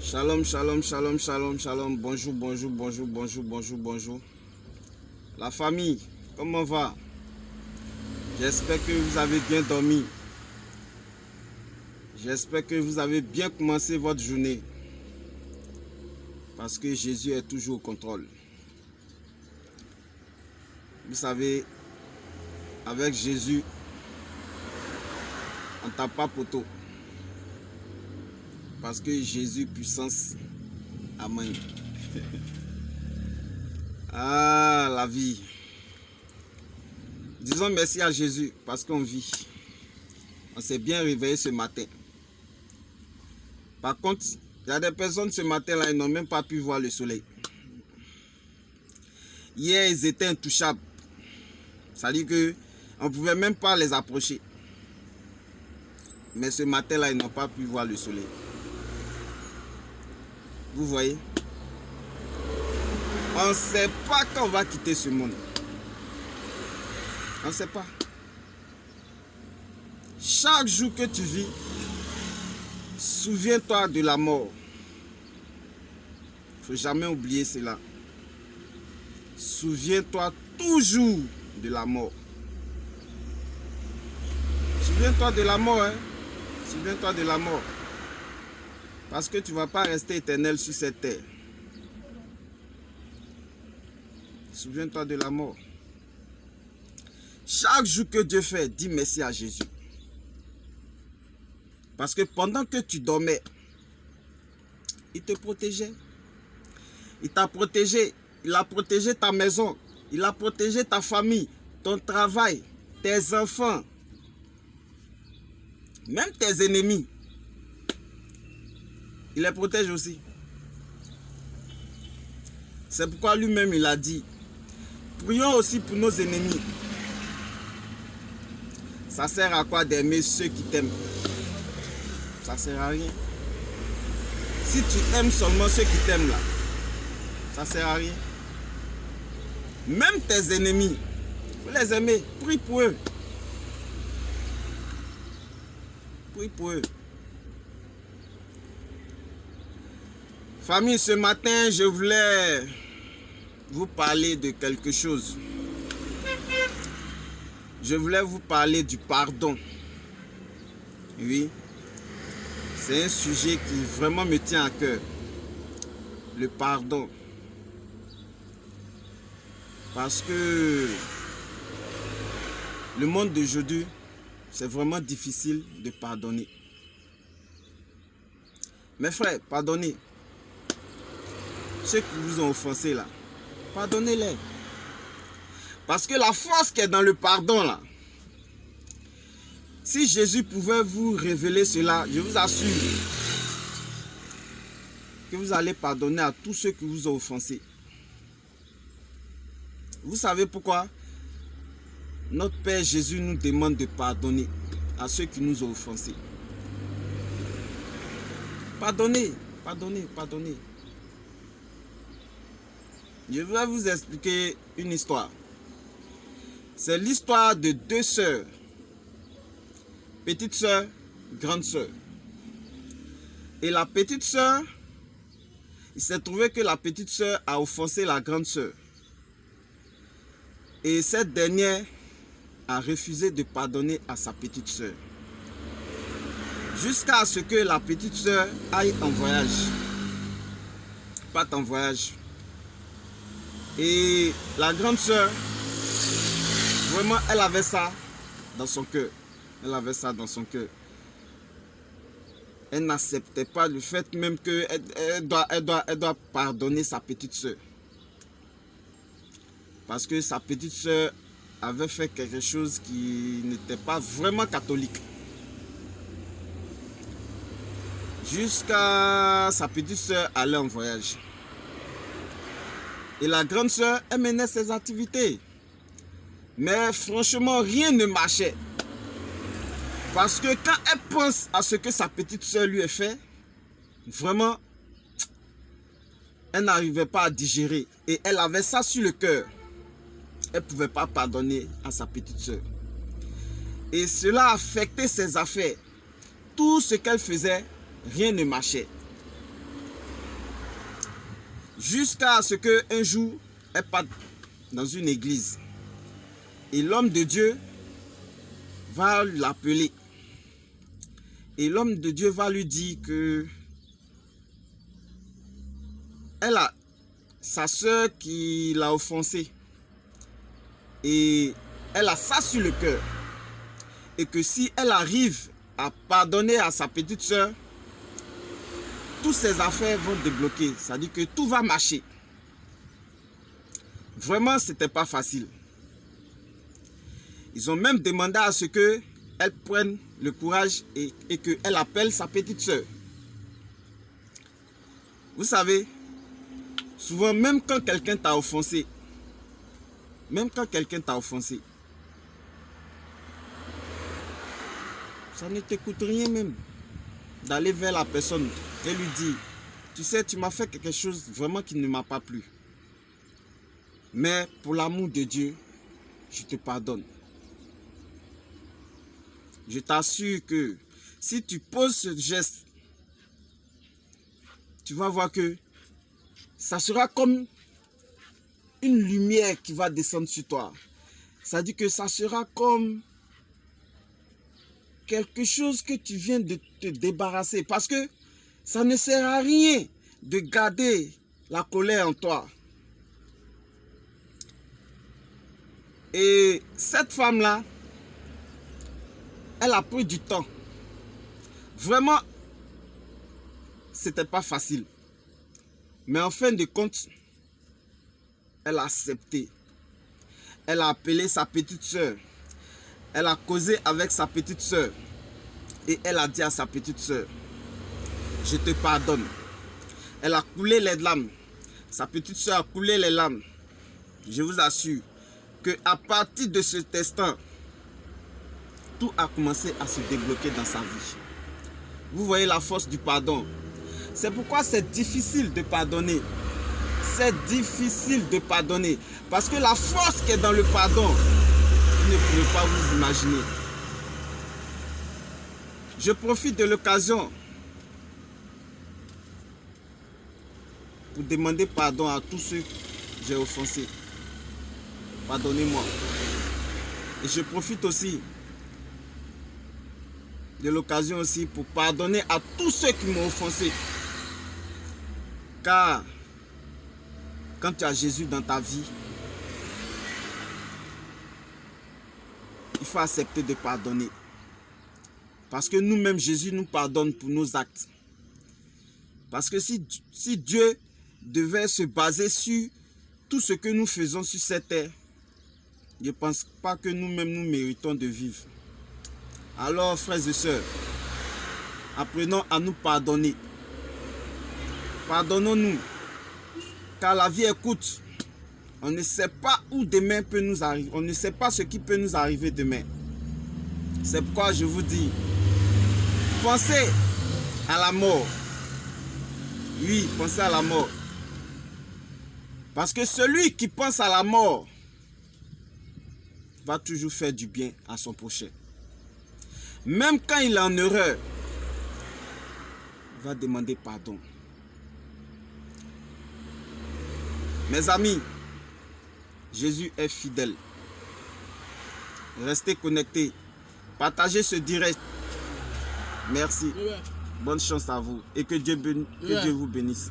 Shalom, shalom, shalom, shalom, shalom. Bonjour, bonjour, bonjour, bonjour, bonjour, bonjour. La famille, comment va? J'espère que vous avez bien dormi. J'espère que vous avez bien commencé votre journée. Parce que Jésus est toujours au contrôle. Vous savez, avec Jésus, on ne tape pas poteau. Parce que Jésus, puissance, amen. Ah, la vie. Disons merci à Jésus parce qu'on vit. On s'est bien réveillé ce matin. Par contre, il y a des personnes ce matin-là, ils n'ont même pas pu voir le soleil. Hier, ils étaient intouchables. Ça veut dire qu'on ne pouvait même pas les approcher. Mais ce matin-là, ils n'ont pas pu voir le soleil. Vous voyez? On ne sait pas quand on va quitter ce monde. On ne sait pas. Chaque jour que tu vis, souviens-toi de la mort. Il ne faut jamais oublier cela. Souviens-toi toujours de la mort. Souviens-toi de la mort, hein? Souviens-toi de la mort. Parce que tu ne vas pas rester éternel sur cette terre. Souviens-toi de la mort. Chaque jour que Dieu fait, dis merci à Jésus. Parce que pendant que tu dormais, il te protégeait. Il t'a protégé. Il a protégé ta maison. Il a protégé ta famille, ton travail, tes enfants. Même tes ennemis. Il les protège aussi. C'est pourquoi lui-même il a dit, prions aussi pour nos ennemis. Ça sert à quoi d'aimer ceux qui t'aiment? Ça sert à rien. Si tu aimes seulement ceux qui t'aiment là, ça sert à rien. Même tes ennemis, vous les aimez, prie pour eux. Prie pour eux. Famille, ce matin, je voulais vous parler de quelque chose. Je voulais vous parler du pardon. Oui. C'est un sujet qui vraiment me tient à cœur. Le pardon. Parce que le monde d'aujourd'hui, c'est vraiment difficile de pardonner. Mes frères, pardonnez. Ceux qui vous ont offensé là, pardonnez-les. Parce que la force qui est dans le pardon là, si Jésus pouvait vous révéler cela, je vous assure que vous allez pardonner à tous ceux qui vous ont offensé. Vous savez pourquoi? Notre Père Jésus nous demande de pardonner à ceux qui nous ont offensés. Pardonnez, pardonnez, pardonnez. Je vais vous expliquer une histoire. C'est l'histoire de deux sœurs. Petite sœur, grande sœur. Et la petite sœur, il s'est trouvé que la petite sœur a offensé la grande sœur. Et cette dernière a refusé de pardonner à sa petite sœur. Jusqu'à ce que la petite sœur aille en voyage. Parte en voyage. Et la grande sœur, vraiment, elle avait ça dans son cœur. Elle avait ça dans son cœur. Elle n'acceptait pas le fait même qu'elle doit pardonner sa petite sœur. Parce que sa petite sœur avait fait quelque chose qui n'était pas vraiment catholique. Jusqu'à sa petite sœur aller en voyage. Et la grande sœur, elle menait ses activités. Mais franchement, rien ne marchait. Parce que quand elle pense à ce que sa petite sœur lui a fait, vraiment, elle n'arrivait pas à digérer. Et elle avait ça sur le cœur. Elle ne pouvait pas pardonner à sa petite sœur. Et cela affectait ses affaires. Tout ce qu'elle faisait, rien ne marchait. Jusqu'à ce qu'un jour, elle parte dans une église. Et l'homme de Dieu va l'appeler. Et l'homme de Dieu va lui dire que elle a sa soeur qui l'a offensé. Et elle a ça sur le cœur. Et que si elle arrive à pardonner à sa petite soeur, toutes ses affaires vont débloquer. C'est-à-dire que tout va marcher. Vraiment, ce n'était pas facile. Ils ont même demandé à ce qu'elle prenne le courage et qu'elle appelle sa petite soeur. Vous savez, souvent, même quand quelqu'un t'a offensé, ça ne t'écoute rien même d'aller vers la personne et lui dire, tu sais, tu m'as fait quelque chose vraiment qui ne m'a pas plu. Mais pour l'amour de Dieu, je te pardonne. Je t'assure que si tu poses ce geste, tu vas voir que ça sera comme une lumière qui va descendre sur toi. Ça dit que ça sera comme quelque chose que tu viens de te débarrasser. Parce que ça ne sert à rien de garder la colère en toi. Et cette femme-là, elle a pris du temps. Vraiment, c'était pas facile. Mais en fin de compte, elle a accepté. Elle a appelé sa petite soeur. Elle a causé avec sa petite soeur. Et elle a dit à sa petite soeur, je te pardonne. Elle a coulé les larmes. Sa petite soeur a coulé les larmes. Je vous assure qu'à partir de cet instant, tout a commencé à se débloquer dans sa vie. Vous voyez la force du pardon. C'est pourquoi c'est difficile de pardonner. C'est difficile de pardonner. Parce que la force qui est dans le pardon, vous ne pouvez pas vous imaginer. Je profite de l'occasion pour demander pardon à tous ceux que j'ai offensés. Pardonnez-moi. Et je profite aussi de l'occasion aussi pour pardonner à tous ceux qui m'ont offensé. Car quand tu as Jésus dans ta vie, il faut accepter de pardonner. Parce que nous-mêmes, Jésus nous pardonne pour nos actes. Parce que si Dieu devait se baser sur tout ce que nous faisons sur cette terre, je ne pense pas que nous-mêmes nous méritons de vivre. Alors, frères et sœurs, apprenons à nous pardonner. Pardonnons-nous, car la vie est courte. On ne sait pas où demain peut nous arriver. On ne sait pas ce qui peut nous arriver demain. C'est pourquoi je vous dis, pensez à la mort. Oui, pensez à la mort. Parce que celui qui pense à la mort va toujours faire du bien à son prochain. Même quand il est en erreur, il va demander pardon. Mes amis, Jésus est fidèle. Restez connectés. Partagez ce direct. Merci. Bonne chance à vous et que Dieu vous bénisse.